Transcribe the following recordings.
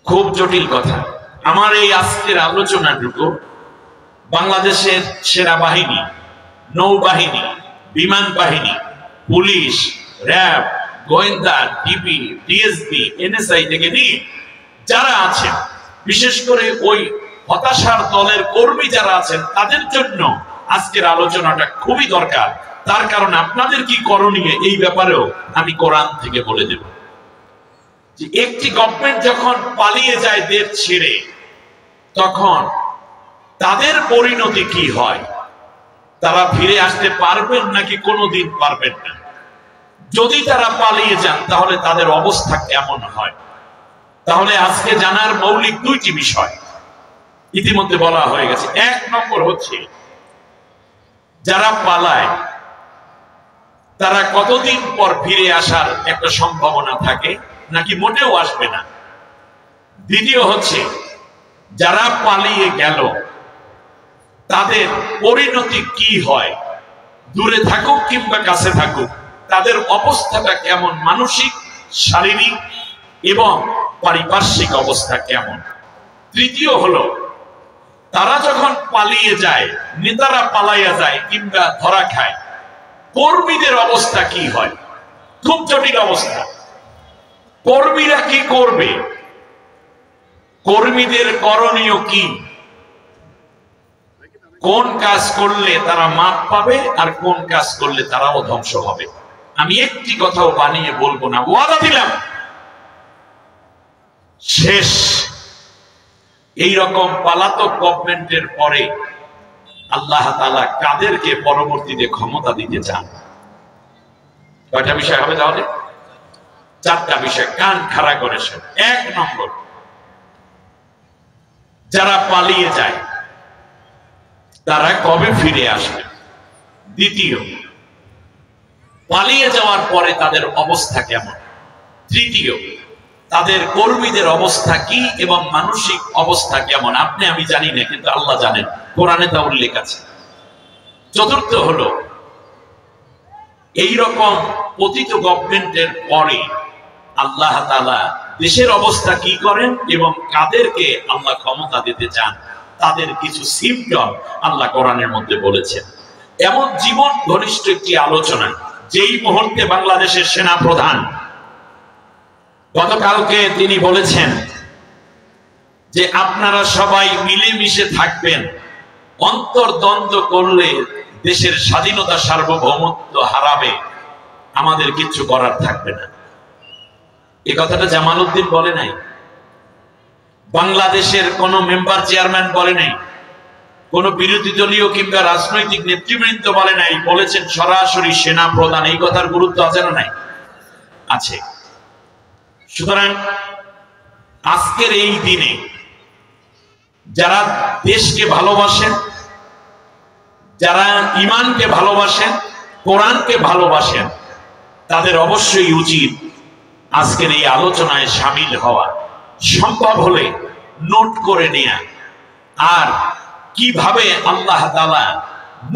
খুব জটিল কথা। আমার এই আজকের আলোচনাটুকু বাংলাদেশের সেনাবাহিনী, নৌবাহিনী, বিমান বাহিনী, পুলিশ, র্যাব, গোয়েন্দা, ডিবি, ডিএসপি, এনএসআই থেকে নিয়ে যারা আছেন, বিশেষ করে ওই হতাশার দলের কর্মী যারা আছেন, তাদের জন্য আজকের আলোচনাটা খুবই দরকার। তার কারণ আপনাদের কি করণীয় এই ব্যাপারেও আমি কোরআন থেকে বলে দেব। যে একটি গভর্নমেন্ট যখন পালিয়ে যায় দেশ ছেড়ে, তখন তাদের পরিণতি কি হয়? তারা ফিরে আসতে পারবেন নাকি কোনোদিন পারবেন না? যদি তারা পালিয়ে যান তাহলে তাদের অবস্থা কেমন হয়? তাহলে আজকে জানার মৌলিক দুইটি বিষয় ইতিমধ্যে বলা হয়ে গেছে। এক নম্বর হচ্ছে, যারা পালায় তারা কতদিন পর ফিরে আসার একটা সম্ভাবনা থাকে নাকি মোটেও আসবে না। দ্বিতীয় হচ্ছে, যারা পালিয়ে গেল তাদের পরিণতি কি হয়? দূরে থাকুক কিংবা কাছে থাকুক, তাদের অবস্থাটা কেমন, মানসিক, শারীরিক এবং পারিপার্শ্বিক অবস্থা কেমন? তৃতীয় হলো, তারা যখন পালিয়ে যায়, নেতারা পালাইয়া যায় কিংবা ধরা খায়, কর্মীদের অবস্থা কি হয়? খুব জটিল অবস্থা। কর্মীরা কি করবে? কর্মীদের করণীয় কি? কোন কাজ করলে তারা মাপ পাবে আর কোন কাজ করলে তারাও ধ্বংস হবে? আমি একটি কথাও বানিয়ে বলবো না, ওয়াদা দিলাম। শেষ। এই রকম পালাতক গভর্নমেন্টের পরে আল্লাহ তাআলা কাদেরকে পরবর্তীতে ক্ষমতা দিতে চান? কয়টা বিষয় হবে তাহলে? চারটা বিষয়, কান খাড়া করে শোন। এক নম্বর, যারা পালিয়ে যায় তারা কবে ফিরে আসবে? দ্বিতীয়, পালিয়ে যাওয়ার পরে তাদের অবস্থা কেমন? তৃতীয়, তাদের কর্মীদের অবস্থা কি এবং মানসিক অবস্থা কেমন? আপনি আমি জানি না, কিন্তু আল্লাহ জানেন, কোরআনে তা উল্লেখ আছে। চতুর্থ হলো, এই রকম পতিত গভর্নমেন্টের পরে আল্লাহ তাআলা দেশের অবস্থা কি করেন এবং কাদেরকে আল্লাহ ক্ষমতা দিতে চান, তাদের কিছু সিম্পটম আল্লাহ কোরআনের মধ্যে বলেছেন। এমন জীবন ঘনিষ্ঠ একটি আলোচনা, যেই মুহূর্তে বাংলাদেশের সেনা প্রধান গতকালকে তিনি বলেছেন যে আপনারা সবাই মিলেমিশে থাকবেন, অন্তর্দ্বন্দ্ব করলে দেশের স্বাধীনতা সার্বভৌমত্ব হারাবে, আমাদের কিচ্ছু করার থাকবে না। এই কথাটা জামাল উদ্দিন বলে নাই, বাংলাদেশের কোন মেম্বার চেয়ারম্যান বলে নাই, কোন বিরোধী দলীয় কিংবা রাজনৈতিক নেতৃবৃন্দ বলে নাই, বলেছেন সরাসরি সেনা প্রধান। এই কথার গুরুত্ব আছে না নাই? আছে। সুতরাং আজকের এই দিনে যারা দেশকে ভালোবাসেন, যারা ঈমানকে ভালোবাসেন, কোরআনকে ভালোবাসেন, তাদের অবশ্যই উচিত আজকের এই আলোচনায় শামিল হওয়া, সম্ভব হলে নোট করে নেয়া, আর কিভাবে আল্লাহ তাআলা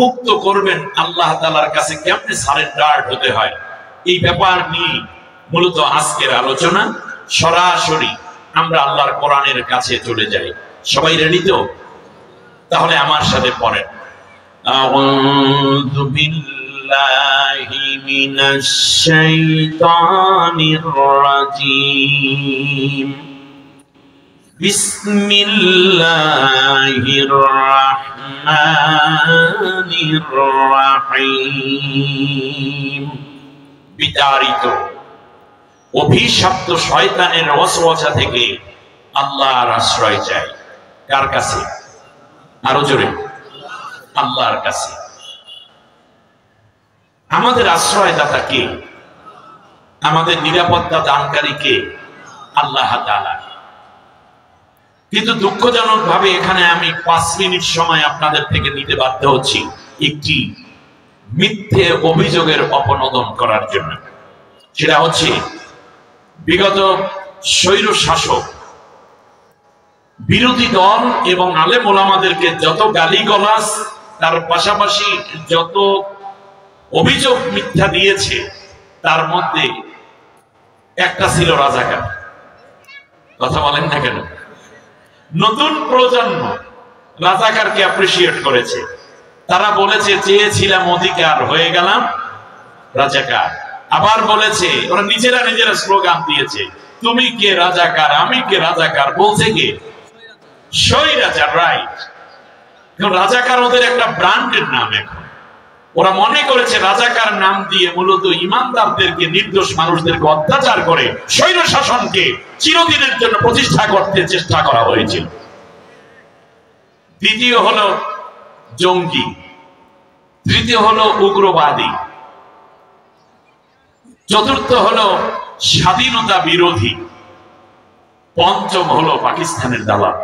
মুক্ত করবেন, আল্লাহ তাআলার কাছে কেমনে সারেন্ডার্ড হতে হয়, এই ব্যাপার নিয়ে মূলত আজকের আলোচনা। সরাসরি আমরা আল্লাহর কোরআনের কাছে চলে যাই। সবাই রেডি তো? তাহলে আমার সাথে পড়েন, আউযু বিল্লাহি মিনাশ শাইতানির রাজীম, বিসমিল্লাহির রাহমানির রাহিম। বিতাড়িত অভিশপ্ত শয়তানের ওয়াসওয়াসা থেকে আল্লাহর আশ্রয় চাই। কার কাছে? আরো জোরে, আল্লাহর কাছে। আমাদের আশ্রয়দাতা কে? আমাদের নিরাপত্তা দানকারী কে? আল্লাহ তাআলা। কিন্তু দুঃখজনক ভাবে এখানে আমি 5 মিনিট সময় আপনাদের থেকে নিতে বাধ্য হচ্ছি একটি মিথ্যে অভিযোগের অপনোদন করার জন্য। সেটা হচ্ছে, বিগত স্বৈর শাসক বিরোধী দল এবং আলেম ওলামাদেরকে যত গালিগালাজ, তার পাশাপাশি যত অভিযোগ মিথ্যা দিয়েছে, তার মধ্যে একটা ছিল রাজাকার। কথা বলেন না কেন? নতুন প্রজন্ম রাজাকারকে অ্যাপ্রিসিয়েট করেছে। তারা বলেছে চেয়েছিলাম অধিকার, হয়ে গেলাম রাজাকার। আবার বলেছে, ওরা নিজেরা নিজেরা স্লোগান দিয়েছে, তুমি কে রাজাকার, আমি কে রাজাকার। বলছে কে? স্বৈরাচার, রাইট। রাজাকার ওদের একটা ব্র্যান্ডের নাম। এখন ওরা মনে করেছে রাজাকার নাম দিয়ে মূলত ইমানদারদেরকে, নির্দোষ মানুষদেরকে অত্যাচার করে স্বৈর শাসনকে চিরদিনের জন্য প্রতিষ্ঠা করতে চেষ্টা করা হয়েছিল। দ্বিতীয় হলো জঙ্গি, তৃতীয় হলো উগ্রবাদী, চতুর্থ হলো স্বাধীনতা বিরোধী, পঞ্চম হলো পাকিস্তানের দালাল।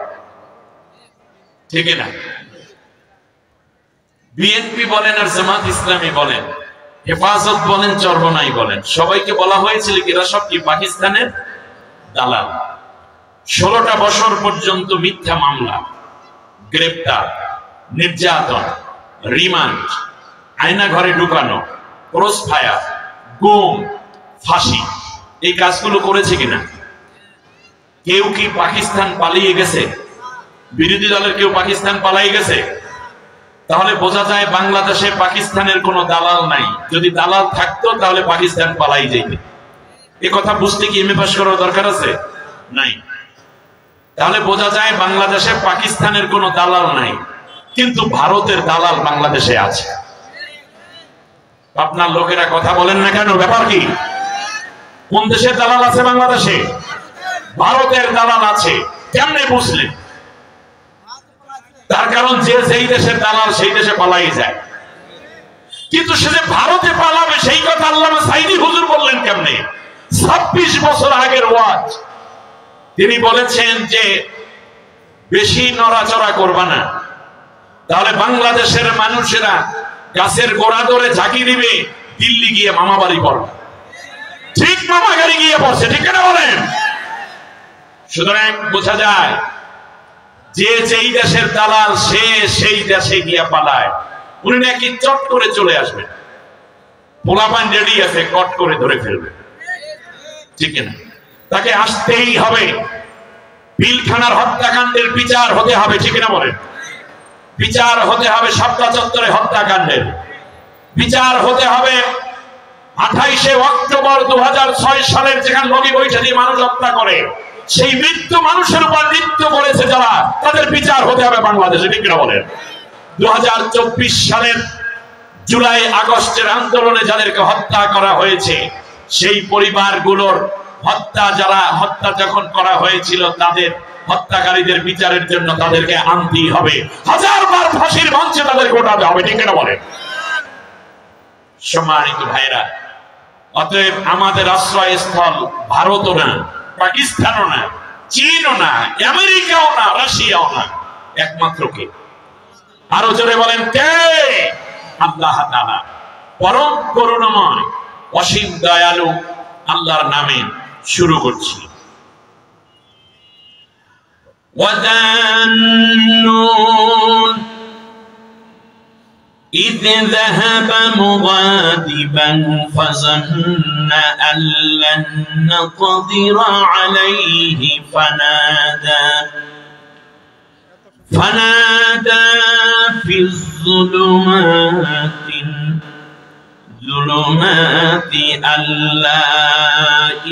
ঠিক না? বিএনপি বলেন আর জামাত ইসলামী বলেন, হেফাজত বলেন, চরমনাই বলেন, সবাইকে বলা হয়েছিল এরা সব কি পাকিস্তানের দালাল। 16টা বছর পর্যন্ত মিথ্যা মামলা, গ্রেপ্তার, নির্যাতন, রিমান্ড, আয়না ঘরে ঢুকানো, ক্রস ফায়ার, গুম, ফাঁসি, এই কাজগুলো করেছে কিনা? কেউ কি পাকিস্তান পালিয়ে গেছে? বিরোধী দলের কেউ পাকিস্তান পালিয়ে গেছে? তাহলে বোঝা যায় বাংলাদেশে পাকিস্তানের কোনো দালাল নাই। যদি দালাল থাকতো তাহলে পাকিস্তান পালাই যাইবে। এ কথা বুঝতে কি এমএ পাস করার দরকার আছে? নাই। তাহলে বোঝা যায় বাংলাদেশে পাকিস্তানের কোনো দালাল নাই, কিন্তু ভারতের দালাল বাংলাদেশে আছে। আপনার লোকেরা কথা বলেন না কেন? ব্যাপার কি? কোন দেশের দালাল আছে বাংলাদেশে? ভারতের দালাল আছে। কেমনে বুঝলেন? তার কারণ যে যেই দেশের দালাল সেই দেশে পালাই যায়। কিন্তু সে যে ভারতে পালাবে সেই কথা আল্লামা সাইদি হুজুর বললেন কেমনে? 26 বছর আগের ওয়াজ। তিনি বলেছেন যে বেশি নড়াচড়া করবা না, তাহলে বাংলাদেশের মানুষেরা গাছের গোড়া ধরে ঝাঁকি দিবে, দিল্লি গিয়ে মামা বাড়ি পড়বে। ঠিক মামা বাড়ি গিয়ে পড়ছে, ঠিক না বলেন? সুতরাং বোঝা যায় যে যেই দেশের দালাল সে সেই দেশে গিয়া পালায়। উনি নাকি চট করে চলে আসবেন, পোলাপান রেডি আছে, কট করে ধরে ফেলবে। ঠিক না? তাকে আসতেই হবে। পিলখানার হত্যাকাণ্ডের বিচার হতে হবে, ঠিক না বলেন? বিচার হতে হবে শাপলা চত্বরে হত্যাকাণ্ডের বিচার হতে হবে। 28শে অক্টোবর 2006 সালের যেখানে লগি বৈঠা দিয়ে মানুষ হত্যা করে, সেই মৃত্যু মানুষের উপর নৃত্য করেছে যারা, তাদের বিচার হতে হবে বাংলাদেশে, ঠিক না বলেন? 2024 সালের জুলাই আগস্টের আন্দোলনে যাদেরকে হত্যা করা হয়েছে, সেই পরিবারগুলোর হত্যা যখন করা হয়েছিল, তাদের হত্যাকারীদের বিচারের জন্য তাদেরকে আনতেই হবে। 1000বার ফাঁসির মঞ্চে তাদেরকে ওঠাতে হবে, ঠিক না বলেন? সম্মানিত ভাইরা, অতএব আমাদের আশ্রয়স্থল ভারতও না, পাকিস্তানও না, চীনও না, আমেরিকাও না, রাশিয়াও না, একমাত্র কে? আরো জোরে বলেন কে? আল্লাহ তাআলা, পরম করুণাময়, অসীম দয়ালু আল্লাহর নামে শুরু করছি। وَذَنُّونَ إِذْ ذَهَبَ مُغَاضِبًا فَظَنَّ أَن لَّن نَّقْدِرَ عَلَيْهِ فنادى في الظلمات أن لا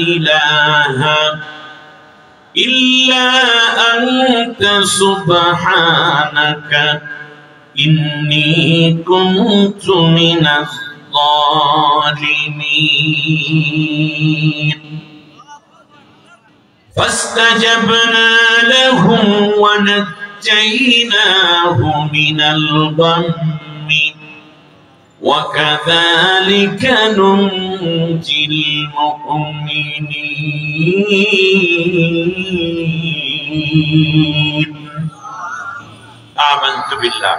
إله إلا أنت سبحانك إني كنت من الظالمين فاستجبنا له ونجيناه من الغم وكذلك ننجي المؤمنين آمنت بالله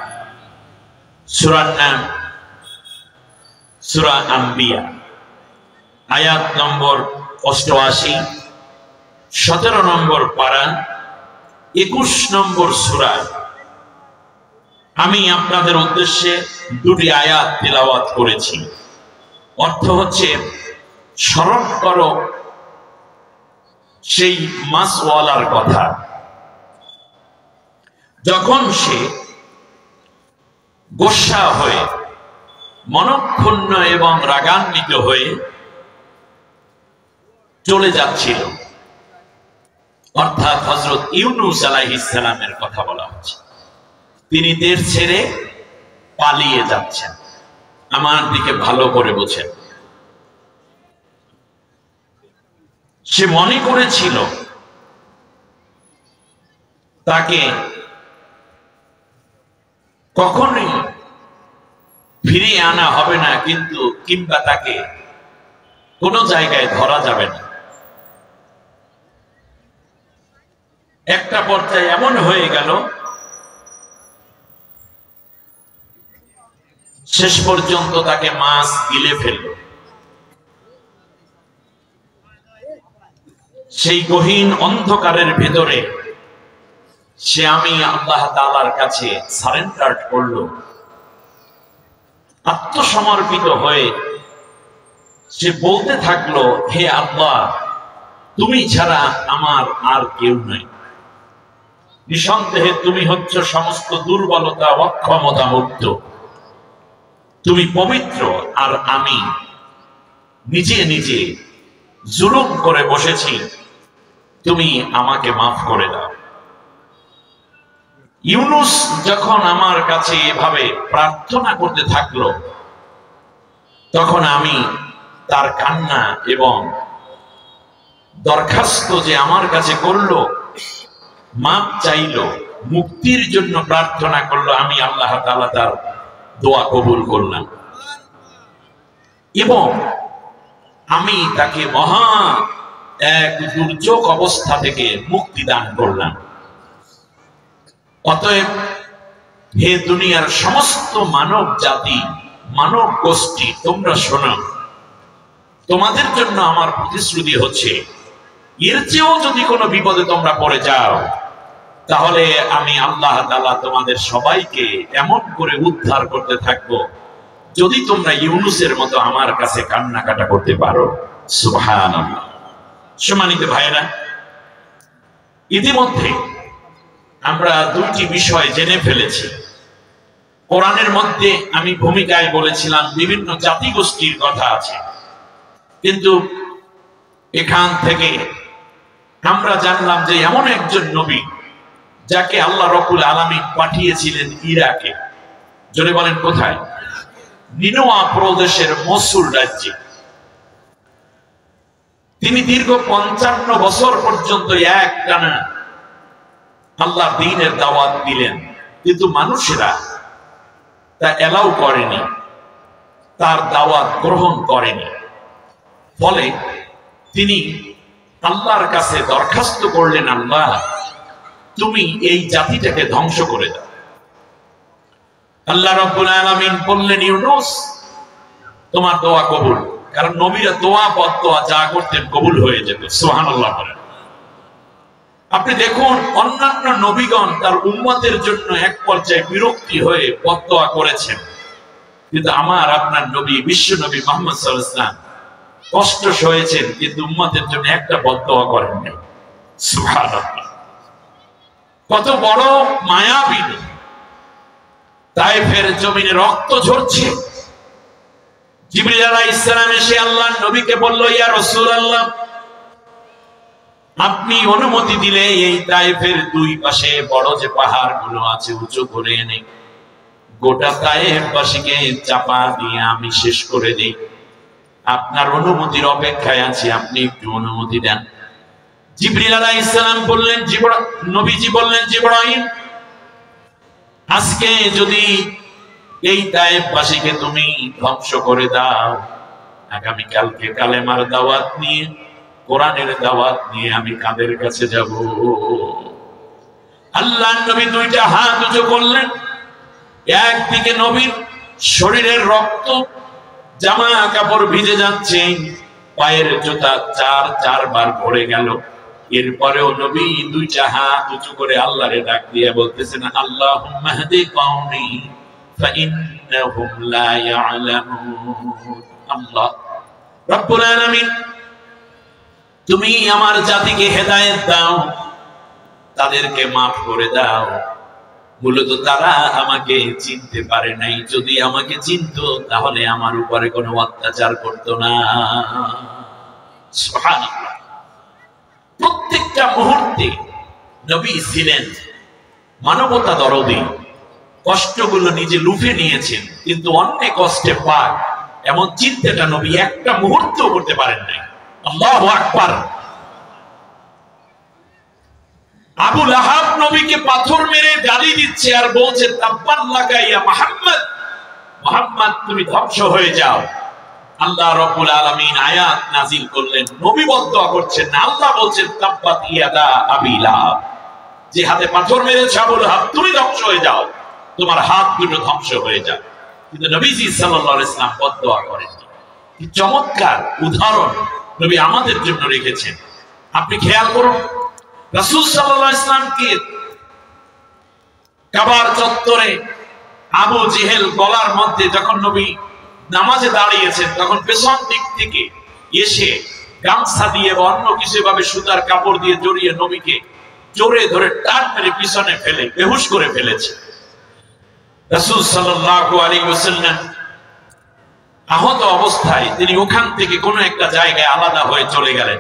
সূরা নাম সূরা আম্বিয়া আয়াত নম্বর 88 17 নম্বর পারা 21 নম্বর সূরা। আমি আপনাদের উদ্দেশ্যে দুটি আয়াত তিলাওয়াত করেছি। অর্থ হচ্ছে স্মরণ করো সেই মাছওয়ালার কথা। যখন সে গোসা হয়ে মনক্ষুণ্ণ এবং রাগান্বিত হয়ে চলে যাচ্ছিল, অর্থাৎ হযরত ইউনূস আলাইহিস সালামের কথা বলা হচ্ছে, তিনি দেশ ছেড়ে পালিয়ে যাচ্ছেন। আমার দিকে ভালো করে বোঝেন। সে মনে করেছিল তাকে কখনোই ফিরিয়ে আনা হবে না, কিন্তু কিংবা তাকে কোনো জায়গায় ধরা যাবে না। একটা পর্যায়ে এমন হয়ে গেল, শেষ পর্যন্ত তাকে মাছ গিলে ফেলল। সেই গহীন অন্ধকারের ভেতরে সে আমি আল্লাহ তাআলার কাছে সারেন্ডার করলো, আত্মসমর্পিত হয়ে সে বলতে থাকলো, হে আল্লাহ, তুমি ছাড়া আমার আর কেউ নাই। নিঃসন্দেহে তুমি হচ্ছ সমস্ত দুর্বলতা অক্ষমতা মুক্ত, তুমি পবিত্র, আর আমি নিজে নিজে জুলুম করে বসেছি, তুমি আমাকে মাফ করে দাও। ইউনূস যখন আমার কাছে এভাবে প্রার্থনা করতে থাকলো, তখন আমি তার কান্না এবং দরখাস্ত যে আমার কাছে করলো, মাপ চাইলো, মুক্তির জন্য প্রার্থনা করলো, আমি আল্লাহ তাআলা তার দোয়া কবুল করলাম এবং আমি তাকে মহা এক দুর্যোগ অবস্থা থেকে মুক্তি দান করলাম। অতএব হে দুনিয়ার সমস্ত মানব জাতি, মানব গোষ্ঠী, তোমরা শোনো, তোমাদের জন্য আমার প্রতিশ্রুতি হচ্ছে, এর চেয়েও যদি কোনো বিপদে তোমরা পড়ে যাও, তাহলে আমি আল্লাহ তাআলা তোমাদের সবাইকে এমন করে উদ্ধার করতে থাকবো, যদি তোমরা ইউনূসের মতো আমার কাছে কান্নাকাটা করতে পারো। সুবহানাল্লাহ। সম্মানিত ভাইরা, ইতিমধ্যে আমরা দুটি বিষয় জেনে ফেলেছি। কোরআনের মধ্যে আমি ভূমিকায় বলেছিলাম বিভিন্ন জাতিগোষ্ঠীর কথা আছে, কিন্তু এখান থেকে আমরা জানলাম যে এমন একজন নবী যাকে আল্লাহ রাব্বুল আলামিন পাঠিয়েছিলেন ইরাকে। জোরে বলেন কোথায়? নিনওয়া প্রদেশের মসুল রাজ্যে। তিনি দীর্ঘ 55 বছর পর্যন্ত একটানা আল্লাহ দ্বীনের দাওয়াত দিলেন, কিন্তু মানুষেরা তা এলাও করেনি, তার দাওয়াত গ্রহণ করেনি। ফলে তিনি আল্লাহর কাছে দরখাস্ত করলেন, আল্লাহ, তুমি এই জাতিটাকে ধ্বংস করে দাও। আল্লাহ রাব্বুল আলামিন বললেন, ইউনূস, তোমার দোয়া কবুল। কারণ নবীরা দোয়া বদদোয়া যা করতেন কবুল হয়ে যেত। সুবহানাল্লাহ বলেন। আপনি দেখুন, অন্যান্য নবীগণ তার উম্মতের জন্য এক পর্যায়ে বিরক্তি হয়ে বদদোয়া করেছেন, কিন্তু আমার আপনার নবী, বিশ্ব নবী মুহাম্মদ সাল্লাল্লাহু আলাইহি ওয়াসাল্লাম কষ্ট সয়েছেন, কিন্তু উম্মতের জন্য একটা বদদোয়া করেন নাই। সুবহানাল্লাহ। কত বড় মায়াবী! তায়েফের জমিনে রক্ত ঝরছে। জিবরিল আলাইহিস সালাম এসে আল্লাহর নবীকে বলল, ইয়া রাসূলুল্লাহ, আপনি অনুমতি দিলে এই তায়েফের দুই পাশে বড় যে পাহাড়গুলো আছে উঁচু করে এনে গোটা তায়েফবাসীকে চাপা দিয়ে আমি শেষ করে দিই। আপনার অনুমতির অপেক্ষায় আছি, আপনি একটু অনুমতি দেন। জিবরিল আলাইহিস সালাম বললেন, নবীজি বললেন, জিবরাইল, আজকে যদি এই তায়েফবাসীকে তুমি ধ্বংস করে দাও, আগামী কালকে কালেমার দাওয়াত নিয়ে, কোরআনের দাওয়াত নিয়ে আমি কাদের কাছে যাব? আল্লাহর নবী দুইটা হাত উঁচু করলেন। একদিকে নবীর শরীরের রক্ত, জামা কাপড় ভিজে যাচ্ছে, পায়ের জুতা চারবার পড়ে গেল। এরপরেও নবী দুইটা হাত উঁচু করে আল্লাহরে ডাক দিয়ে বলতেছেন, আল্লাহুম্মা হদি কওমি ফাইন্নাহুম লা ইয়ালামুন। আল্লাহ রাব্বুল আলামিন, তুমি আমার জাতিকে হেদায়েত দাও, তাদেরকে মাফ করে দাও। মূলত তারা আমাকে চিনতে পারে নাই, যদি আমাকে চিনতো তাহলে আমার উপরে কোনো অত্যাচার করতো না। সুবহানাল্লাহ। প্রত্যেকটা মুহূর্তে নবী ছিলেন মানবতা দরদী। কষ্টগুলো নিজে লুফে নিয়েছেন, কিন্তু অন্য কষ্টে পাক এমন চিন্তাটা নবী একটা মুহূর্ত করতে পারেন নাই। আল্লাহু আকবার। আবু লাহাব নবীকে পাথর মেরে গালি দিচ্ছে আর বলছে তাব্বান লাকা ইয়া মুহাম্মদ, মুহাম্মদ তুমি ধ্বংস হয়ে যাও। আল্লাহ রাব্বুল আলামিন আয়াত নাযিল করলেন, নবী বদদুয়া করছেন না, আল্লাহ বলছেন তাব্বাত ইয়াদা আবি লাহাব, যে হাতে পাথর মেরেছে আবু লাহাব তুমি ধ্বংস হয়ে যাও, তোমার হাত দুটো ধ্বংস হয়ে যাক। কিন্তু নবীজি সাল্লাল্লাহু আলাইহি ওয়াসাল্লাম বদদুয়া করেননি। কি চমৎকার উদাহরণ নবী আমাদের জন্য রেখেছেন। আপনি খেয়াল করুন, রাসূল সাল্লাল্লাহু আলাইহি ওয়াসাল্লামকে কাবার চত্বরে আবু জেহেল গলার মধ্যে যখন নবী নামাজে দাঁড়িয়েছেন, তখন পেছন দিক থেকে এসে গামছা দিয়ে বা অন্য কিছু ভাবে সুতার কাপড় দিয়ে জড়িয়ে নবীকে জোরে ধরে টান মেরে পিছনে ফেলে বেহুশ করে ফেলেছে। রাসূল সাল্লাল্লাহু আলাইহি ওয়াসাল্লাম আহত অবস্থায় তিনি ওখান থেকে কোনো একটা জায়গায় আলাদা হয়ে চলে গেলেন।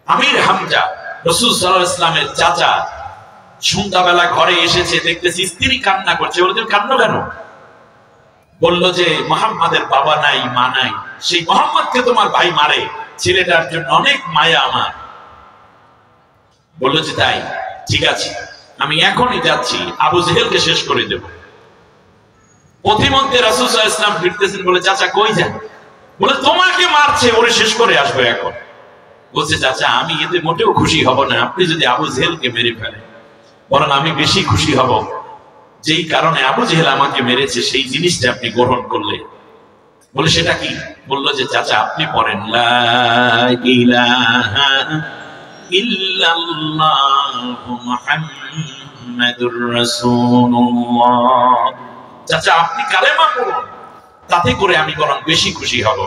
আমির হামজা রাসূল সাল্লাল্লাহু আলাইহি ওয়াসাল্লামের চাচা সন্ধ্যাবেলা ঘরে এসেছে, দেখতেছি স্ত্রী কান্না করছে। বলে তুমি কান্না কেন? বলল যে মুহাম্মাদের বাবা নাই, মা নাই, সেই মুহাম্মদকে তোমার ভাই মারে, ছেলেটার জন্য অনেক মায়া আমার। বলল যে তাই, ঠিক আছে আমি এখনই যাচ্ছি, আবু জেহেলকে শেষ করে দেব। পথিমধ্যে রাসূল সাল্লাল্লাহু আলাইহি ওয়াসাল্লাম ফিরতেছেন, বলে চাচা কই যান? বলে তোমাকে মারছে, ওরে শেষ করে আসবো এখন। বলছে চাচা আমি এতে মোটেও খুশি হব না, আপনি যদি আবু জেহেলকে মেরে ফেলেন, বরং আমি বেশি খুশি হব যেই কারণে আবু জেহেল আমাকে মেরেছে সেই জিনিসটা আপনি গ্রহণ করলে। বলে সেটা কি? বলল যে চাচা আপনি পড়েন লা ইলাহা ইল্লাল্লাহু মুহাম্মাদুর রাসূলুল্লাহ। চাচা আপনি কালেমা পড়ুন, তাতে করে আমি বরং বেশি খুশি হব,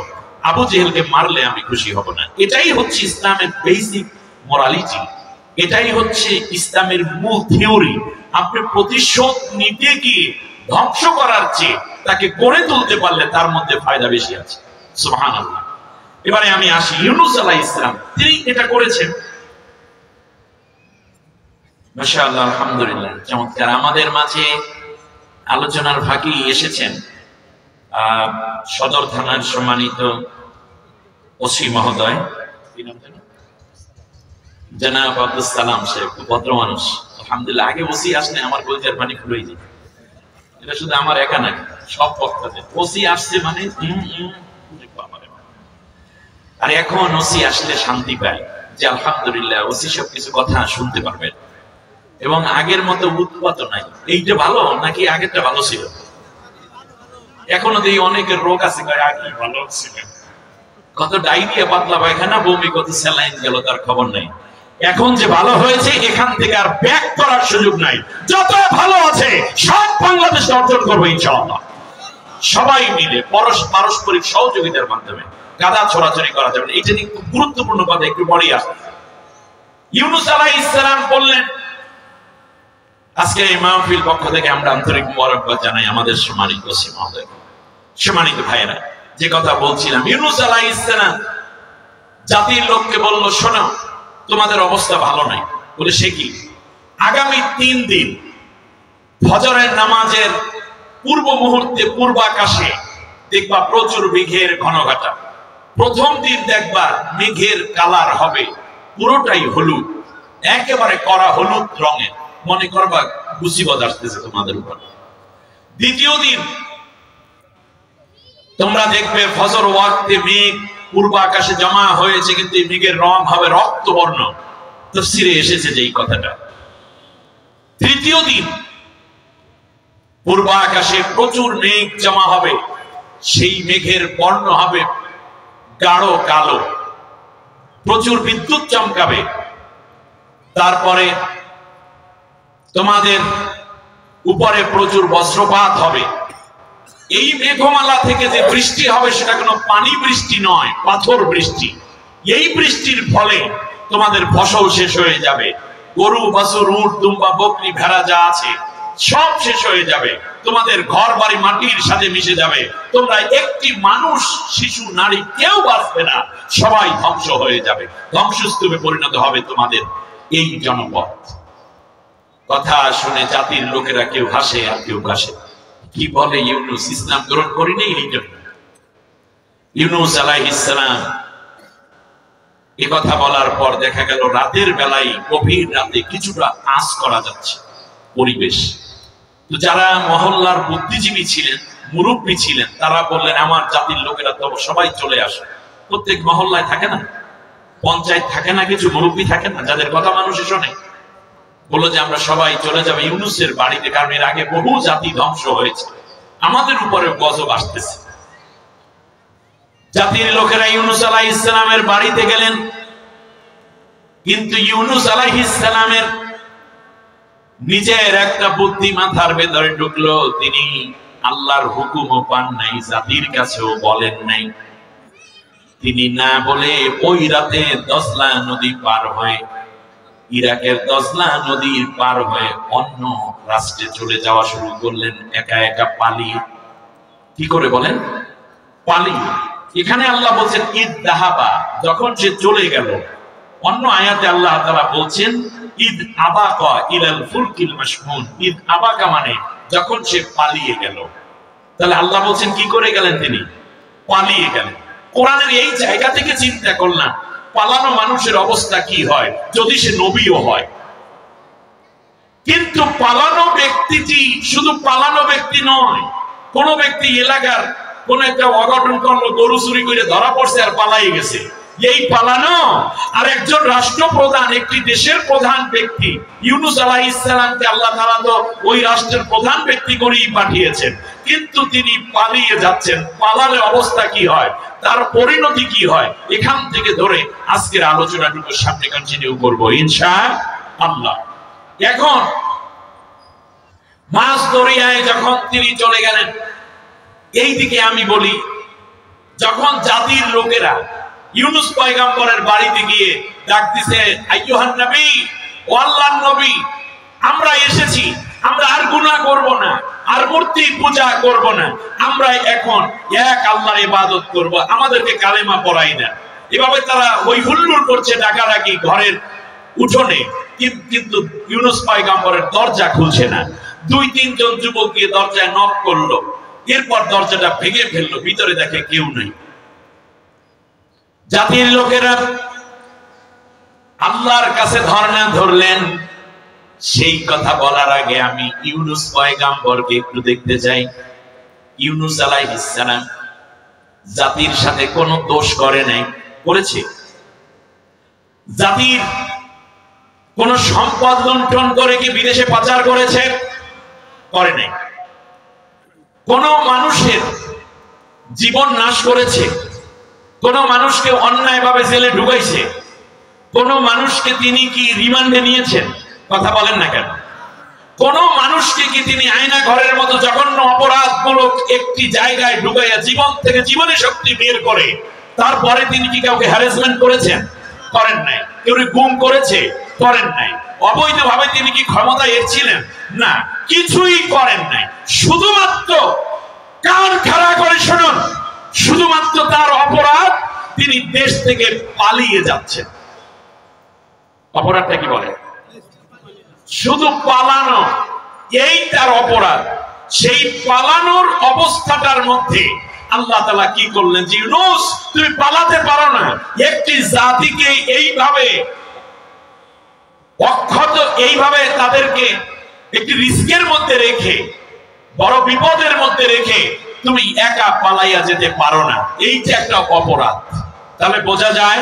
আবু জেহেলকে মারলে আমি খুশি হব না। এটাই হচ্ছে ইসলামের বেসিক মোরালিটি, এটাই হচ্ছে ইসলামের মূল থিওরি। আপনি প্রতিশোধ নিতে গিয়ে ধ্বংস করার চেয়ে তাকে গড়ে তুলতে পারলে তার মধ্যে ফায়দা বেশি আছে। সুবহানাল্লাহ। এবারে আমি আসি, ইউনূস আলাইহিস সালাম তিনি এটা করেছেন। মাশাআল্লাহ, আলহামদুলিল্লাহ, চমৎকার। আমাদের মাঝে আলোচনার ফাঁকি এসেছেন সদর থানার সম্মানিত ওসি মহোদয় জনাব আব্দুল সালাম সাহেব, ভদ্র মানুষ। আলহামদুলিল্লাহ, আগে ওসি আসলে আমার কলিজার পানি ফুলে যায়। এটা শুধু আমার একা না, সব বক্তাদের ওসি আসছে মানে আর এখন ওসি আসলে শান্তি পায় যে আলহামদুলিল্লাহ ওসি সব কিছু কথা শুনতে পারবেন এবং আগের মতো উৎপাত নাই। এইটা ভালো নাকি আগেরটা ভালো ছিল? এখনো দেখি অনেকের রোগ আছে, আগে ভালো ছিল, কত ডায়রিয়া, পাতলা পায়খানা, বমি, কত স্যালাইন গেল তার খবর নাই। এখন যে ভালো হয়েছে এখান থেকে আর ব্যাক করার সুযোগ নাই। যত ভালো আছে সব বাংলাদেশ অর্জন করবো ইনশাআল্লাহ, সবাই মিলে পারস্পরিক সহযোগিতার মাধ্যমে। গাদা ছড়াছড়ি করা যাবে না। এইটা খুব গুরুত্বপূর্ণ কথা, একটু পরেই আসবে। ইউনূস আলাইহিস সালাম বললেন, আজকে এই মাহফিল পক্ষ থেকে আমরা আন্তরিক মোবারকবাদ জানাই আমাদের সম্মানিত ওসি মহোদয়, সম্মানিত ভাইয়েরা। যে কথা বলছিলাম, ইউনূস আলাইহিস সালাম জাতির লোককে বলল, শোনো তোমাদের অবস্থা ভালো নাই। বলে সে কি? আগামী 3 দিন ফজরের নামাজের পূর্ব মুহূর্তে পূর্বাকাশে দেখবা প্রচুর মেঘের ঘনঘটা। প্রথম দিন দেখবা মেঘের কালার হবে পুরোটাই হলুদ, একেবারে কড়া হলুদ রঙের, মনে করবা মুসিবত আসতেছে তোমাদের উপর। দ্বিতীয় দিন তোমরা দেখবে ফজর ওয়াক্তে মেঘ পূর্ব আকাশে জমা হয়েছে, কিন্তু এই মেঘের রং হবে রক্তবর্ণ। তাফসীরে এসেছে যে এই কথাটা। তৃতীয় দিন পূর্ব আকাশে প্রচুর মেঘ জমা হবে, সেই মেঘের বর্ণ হবে গাঢ় কালো, প্রচুর বিদ্যুৎ চমকাবে। তারপরে তোমাদের উপরে প্রচুর বজ্রপাত হবে। এই মেঘমালা থেকে যে বৃষ্টি হবে সেটা কোনো পানি বৃষ্টি নয়, পাথর বৃষ্টি। এই বৃষ্টির ফলে তোমাদের ফসল শেষ হয়ে যাবে, গরু বাছুর উট দুম্বা বকরি ভেড়া যা আছে সব শেষ হয়ে যাবে, তোমাদের ঘর বাড়ি মাটির সাথে মিশে যাবে, তোমরা একটি মানুষ শিশু নারী কেউ বাঁচবে না, সবাই ধ্বংস হয়ে যাবে, ধ্বংসস্তূপে পরিণত হবে তোমাদের এই জনপদ। কথা শুনে জাতির লোকেরা কেউ হাসে আর কেউ হাসে। কি বলে ইউনূস, ইসলাম গ্রহণ করিনি এই জন্য। ইউনূস আলাইহিস সালাম এ কথা বলার পর দেখা গেল রাতের বেলায় গভীর রাতে কিছুটা আঁচ করা যাচ্ছে পরিবেশ। তো যারা মহল্লার বুদ্ধিজীবী ছিলেন, মুরব্বী ছিলেন, তারা বললেন আমার জাতির লোকেরা তো সবাই চলে আসে। প্রত্যেক মহল্লায় থাকে না, পঞ্চায়েত থাকে না, কিছু মুরব্বী থাকে না যাদের কথা মানুষে শোনে। বললো যে আমরা সবাই চলে যাবো ইউনূসের বাড়িতে, কারণ এর আগে বহু জাতি ধ্বংস হয়েছে, আমাদের উপরে গজব আসতেছে। জাতির লোকেরা ইউনূস আলাইহিস সালামের বাড়িতে গেলেন, কিন্তু ইউনূস আলাইহিস সালামের নিজের একটা বুদ্ধি মাথার ভেতরে ঢুকলো। তিনি আল্লাহর হুকুমও পান নাই, জাতির কাছেও বলেন নাই। তিনি না বলে ওই রাতে দজলা নদী পার হয়ে, ইরাকের দজলা নদীর পার হয়ে অন্য রাষ্ট্রে চলে যাওয়া শুরু করলেন, একা একা পালিয়ে। কি করে বলেন? পালিয়ে। এখানে আল্লাহ বলছেন ঈদ দাহাবা, যখন সে চলে গেল। অন্য আয়াতে আল্লাহ তাআলা বলছেন ঈদ আবাকা ইলাল ফুলকিল মাশহুন। ঈদ আবাকা মানে যখন সে পালিয়ে গেল। তাহলে আল্লাহ বলছেন কি করে গেলেন? তিনি পালিয়ে গেলেন। কোরআনের এই জায়গা থেকে চিন্তা করলাম পালানো মানুষের অবস্থা কি হয় যদি সে নবীও হয়। কিন্তু পালানো ব্যক্তিটি শুধু পালানো ব্যক্তি নয়, কোন ব্যক্তি এলাকার কোন একটা অঘটন করলো, গরু চুরি করে ধরা পড়ছে আর পালাই গেছে, এই পালানো। আর একজন রাষ্ট্রপ্রধান, একটি দেশের প্রধান ব্যক্তি, ইউনূস আলাইহিস সালামকে আল্লাহ তাআলা তো ওই রাষ্ট্রের প্রধান ব্যক্তি করেই পাঠিয়েছেন, কিন্তু তিনি পালিয়ে যাচ্ছেন। পালালে অবস্থা কি হয়, তার পরিণতি কি হয়, এখান থেকে ধরে আজকের আলোচনাটুকু সামনে কন্টিনিউ করব ইনশাআল্লাহ। এখন মাছ দরিয়ায় যখন তিনি চলে গেলেন, এইদিকে আমি বলি যখন জাতির লোকেরা ইউনূস পয়গম্বরের বাড়িতে গিয়ে ডাকতেছে আইয়ুহান নবী, ও আল্লাহর নবী, আমরা এসেছি, আমরা আর গুনাহ করব না, আর মূর্তি পূজা করব না, আমরা এখন এক আল্লাহর ইবাদত করব, আমাদেরকে কালেমা পড়াই দেন। এভাবে তারা ওই হুল্লোড় করছে ডাকাডাকি ঘরের উঠোনে, কিন্তু ইউনূস পয়গম্বরের দরজা খুলছে না। 2-3 জন যুবক গিয়ে দরজায় নক করলো, এরপর দরজাটা ভেঙে ফেললো, ভিতরে দেখে কেউ নাই। জাতির লোকেরা আল্লাহর কাছে ধর্ণা ধরলেন। সেই কথা বলার আগে আমি ইউনূস পয়গম্বরকে একটু দেখতে চাই। ইউনূস আলাইহিস সালাম জাতির সাথে কোনো দোষ করে নাই, করেছে? জাতির কোন সম্পদ লুণ্ঠন করে কি বিদেশে পাচার করেছে? করে নাই। কোন মানুষের জীবন নাশ করেছে? কোন মানুষকে অন্যায়ভাবে জেলে ঢুকাইছে? কোন মানুষকে তিনি কি রিমান্ডে নিয়েছেন? কথা বলেন না কেন? কোন মানুষকে কি তিনি আয়না ঘরের মতো জঘন্য অপরাধমূলক একটি জায়গায় ঢুকাইয়া জীবন থেকে জীবনী শক্তি বের করে তারপরে তিনি কি কাউকে হ্যারাসমেন্ট করেছেন? করেন নাই। কেউ গুম করেছে? করেন নাই। অবৈধভাবে তিনি কি ক্ষমতায় এসেছিলেন? না, কিছুই করেন নাই। শুধুমাত্র কান খাড়া করে শুনুন, শুধুমাত্র তার অপরাধ তিনি দেশ থেকে পালিয়ে যাচ্ছেন। অপরাধটা কি বলে? শুধু পালানো, এই তার অপরাধ। সেই পালানোর অবস্থাটার মধ্যে আল্লাহ তাআলা কি করলেন? যে ইউনূস, তুমি পালাতে পারো না। একটি জাতিকে এইভাবে অক্ষত, এইভাবে তাদেরকে একটি রিস্কের মধ্যে রেখে, বড় বিপদের মধ্যে রেখে তুমি একা পালাইয়া যেতে পারো না, এইটা একটা অপরাধ। তাহলে বোঝা যায়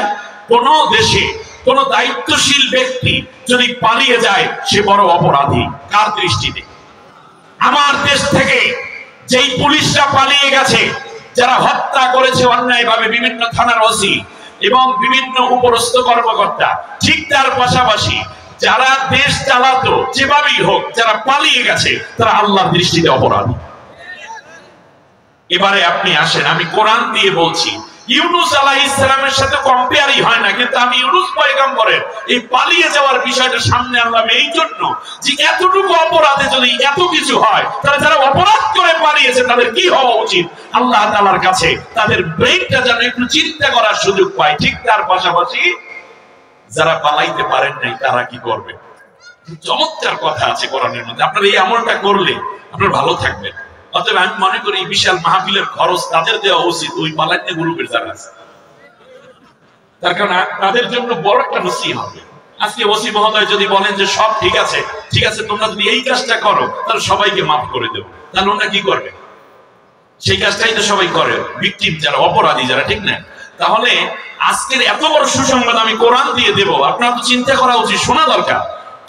কোন দেশে কোন দায়িত্বশীল ব্যক্তি যদি পালিয়ে যায় সে বড় অপরাধী। কার দৃষ্টিতে? আমার দেশ থেকে যেই পুলিশরা পালিয়ে গেছে, যারা হত্যা করেছে অন্যায়ভাবে বিভিন্ন থানার ওসি এবং বিভিন্ন উপরস্থ কর্মকর্তা, ঠিক তার পাশাপাশি যারা দেশ চালাতো যেভাবেই হোক, যারা পালিয়ে গেছে তারা আল্লাহর দৃষ্টিতে অপরাধী। এবারে আপনি আসেন, আমি কোরআন দিয়ে বলছি, ইউনূস আলাইহিস সালামের সাথে কম্পেয়ারই হয় না। কিন্তু আমি ইউনূস পয়গম্বরের এই পালিয়ে যাওয়ার বিষয়টা সামনে আনলাম এই জন্য যে এতটুকু অপরাধে যদি এত কিছু হয়, তাহলে যারা অপরাধ করে পালিয়েছে তাদের কি হওয়া উচিত আল্লাহ তাআলার কাছে, তাদের ব্রেইনটা যেন একটু চিন্তা করার সুযোগ পায়। ঠিক তার পাশাপাশি যারা পালাইতে পারেন নাই তারা কি করবে। চমৎকার কথা আছে কোরআনের মধ্যে। আপনারা এই আমলটা করলে আপনারা ভালো থাকবেন। অতএব আমি মনে করি বিশাল মাহফিলের খরচ তাদের দেওয়া উচিত ওই পালাইতে গ্রুপের যারা আছে, তার কারণ তাদের জন্য বড় একটা নসিহত হবে। আজকে ওসি মহোদয় যদি বলেন যে সব ঠিক আছে, ঠিক আছে, তোমরা যদি এই কাজটা করো তাহলে সবাইকে মাফ করে দেবো, তাহলে ওরা কি করবে? সেই কাজটাই তো সবাই করে, ভিকটিম যারা, অপরাধী যারা, ঠিক না? তাহলে আজকের এত বড় সুসংবাদ আমি কোরআন দিয়ে দেব, আপনার তো চিন্তা করা উচিত, শোনা দরকার,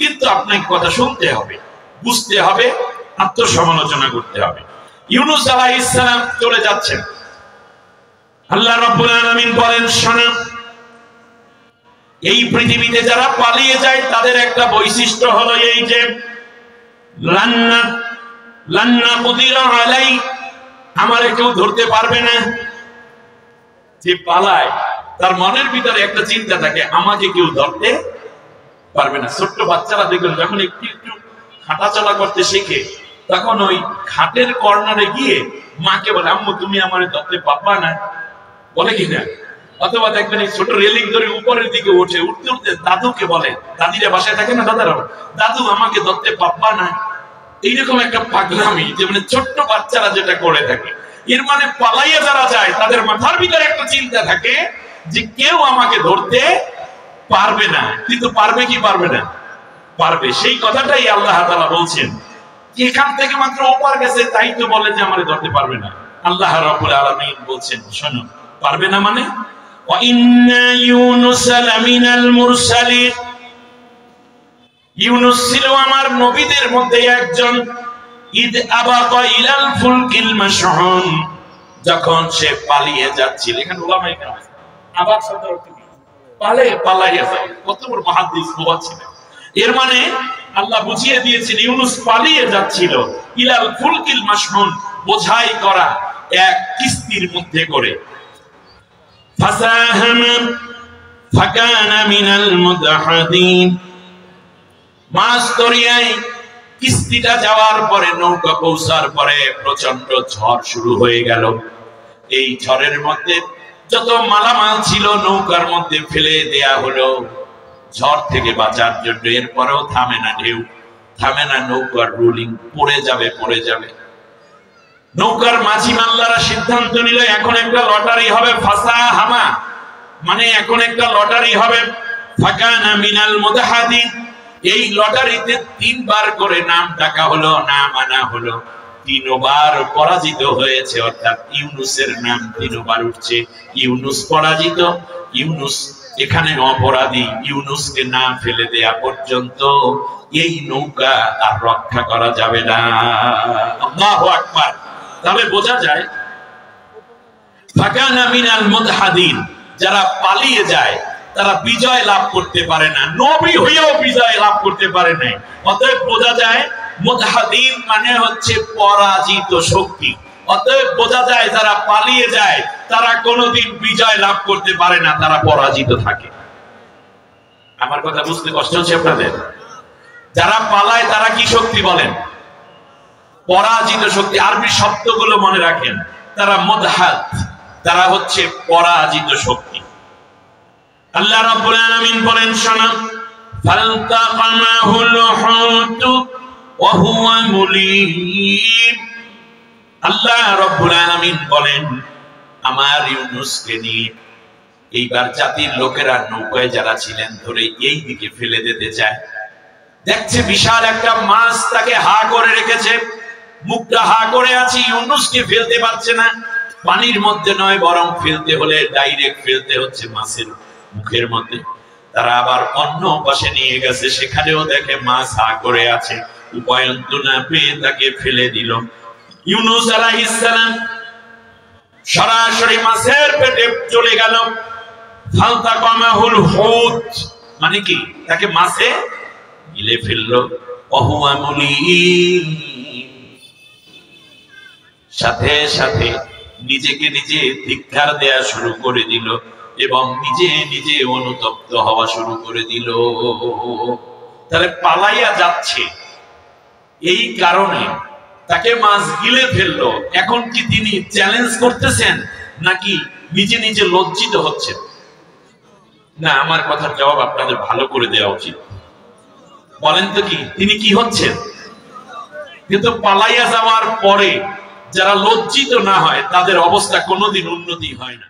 কিন্তু আপনাকে কথা শুনতে হবে, বুঝতে হবে, আত্মসমালোচনা করতে হবে। ইউনূস আলাইহিস সালাম চলে যাচ্ছেন, আল্লাহ রাব্বুল আলামিন বলেন, শোনো, এই পৃথিবীতে যারা পালিয়ে যায় তাদের একটা বৈশিষ্ট্য হলো এই যে লান্না কুদিরা আলাই, আমারে কেউ ধরতে পারবে না। যে পালায় তার মনের ভিতরে একটা চিন্তা থাকে, আমাকে কেউ ধরতে পারবে না। ছোট্ট বাচ্চারা দেখবেন যখন একটু একটু হাঁটাচলা করতে শেখে, তখন ওই খাটের কর্নারে গিয়ে মাকে বলে, আম্মু তুমি আমারে ধরতে পারবা না, বলে কিনা? অথবা দেখবেন এই ছোট রেলিং ধরে উপরের দিকে উঠে, উঠতে উঠতে দাদুকে বলে, দাদিরা বাসায় থাকে না, দাদারা, দাদু আমাকে ধরতে পারবা না। এইরকম একটা পাগলামি, যে মানে ছোট্ট বাচ্চারা যেটা করে থাকে। এর মানে পালাইয়া যারা যায় তাদের মাথার ভিতরে একটা চিন্তা থাকে যে কেউ আমাকে ধরতে পারবে না। কিন্তু পারবে কি পারবে না? পারবে। সেই কথাটাই আল্লাহ তাআলা বলছেন, এখান থেকে মাত্র ওপার গেছে তাই তো বলে যে আমারে ধরতে পারবে না। আল্লাহ রাব্বুল আলামিন বলছেন, শোনো, পারবে না মানে ওয়া ইন্না ইউনুস লামিনাল মুরসালিন, ইউনূস ছিল আমার নবীদের মধ্যে একজন। ইদ আবাকা ইলাল ফুলকিল মাশহুন, যখন সে পালিয়ে যাচ্ছিল। এখানে উলামায়ে কেরাম আবাক শব্দের অর্থ কি? পালাইয়া যায়। কত বড় মুহাদ্দিস ছিলেন। এর মানে আল্লাহ বুঝিয়ে দিয়েছেন ইউনূস পালিয়ে যাচ্ছিল ইলাল ফুলকিল মাশহুন, বোঝাই করা এক কিস্তির মধ্যে করে। ফাসাহামা ফাকানা মিনাল মুদহাদিন, মাছ দরিয়ায় কিস্তিটা যাওয়ার পরে, নৌকা পৌঁছার পরে প্রচন্ড ঝড় শুরু হয়ে গেল। এই ঝড়ের মধ্যে যত মালামাল ছিল নৌকার মধ্যে ফেলে দেয়া হলো ঝড় থেকে বাঁচার জন্য। এরপরেও থামে না ঢেউ, থামে না নৌকার রুলিং, পড়ে যাবে পড়ে যাবে। নৌকার মাঝি মাল্লারা সিদ্ধান্ত নিল এখন একটা লটারি হবে, ফাসাহামা মানে এখন একটা লটারি হবে। ফাকানা মিনাল মুদহাদিন, এই লটারিতে 3 বার করে নাম ডাকা হলো, নাম আনা হলো। 3 বার পরাজিত হয়েছে, অর্থাৎ ইউনূসের নাম 3 বার উঠছে। ইউনূস পরাজিত, ইউনূস এখানে অপরাধী। ইউনূসকে না ফেলে দেয়া পর্যন্ত এই নৌকা আর রক্ষা করা যাবে না। আল্লাহু আকবার। তাহলে বোঝা যায় ফাকানা মিনাল মুদহাদিন, যারা পালিয়ে যায় তারা বিজয় লাভ করতে পারে না, নবী হয়েও বিজয় লাভ করতে পারে নাই। অতএব বোঝা যায় মুদহাদিন মানে হচ্ছে পরাজিত শক্তি। অতএব বোঝা যায় যারা পালিয়ে যায় তারা কোনোদিন বিজয় লাভ করতে পারে না, তারা পরাজিত থাকে। আমার কথা বুঝতে কষ্ট হচ্ছে আপনাদের? যারা পালায় তারা কি শক্তি বলেন? পরাজিত শক্তি। আরবি শব্দগুলো মনে রাখেন, তারা মুদহাদ, তারা হচ্ছে পরাজিত শক্তি। আল্লাহ রাব্বুল আলামিন বলেন, শোনো, ফালতাকামাহুল হুতু ওয়া হুয়া মুলিম। আল্লাহ রাব্বুল আলামিন বলেন, আমার ইউনূসকে নিয়ে এইবার জাতির লোকেরা নৌকায় যারা ছিলেন ধরে এই দিকে ফেলে দিতে চায়। দেখছে বিশাল একটা মাছ তাকে হা করে রেখেছে, মুখটা হা করে আছে, ইউনূসকে ফেলতে পারছে না। পানির মধ্যে নয়, বরং ফেলতে হলে ডাইরেক্ট ফেলতে হচ্ছে মাছের মুখের মধ্যে। তারা আবার অন্য পাশে নিয়ে গেছে, সেখানেও দেখে মাছ হা করে আছে, উপায়ন্ত না পেয়ে তাকে ফেলে দিল। ইউনূস আলাইহিস সালাম সরাসরি মাছের পেটে চলে গেল। ফালতাকামাহুল হুত মানে কি? তাকে মাছে গিলে ফেললো। ওয়া হুয়া মুলিম, সাথে সাথে নিজেকে নিজে ধিক্কার দেয়া শুরু করে দিল এবং নিজে নিজে অনুতপ্ত হওয়া শুরু করে দিল। তাহলে পালাইয়া যাচ্ছে, এই কারণে তাকে মাছ গিলে ফেললো। এখন কি তিনি চ্যালেঞ্জ করতেছেন নাকি নিজে নিজে লজ্জিত হচ্ছেন? না, আমার কথার জবাব আপনাদের ভালো করে দেওয়া উচিত। বলেন তো কি তিনি কি হচ্ছেন? কিন্তু পালাইয়া যাওয়ার পরে যারা লজ্জিত না হয় তাদের অবস্থা কোনোদিন উন্নতি হয় না।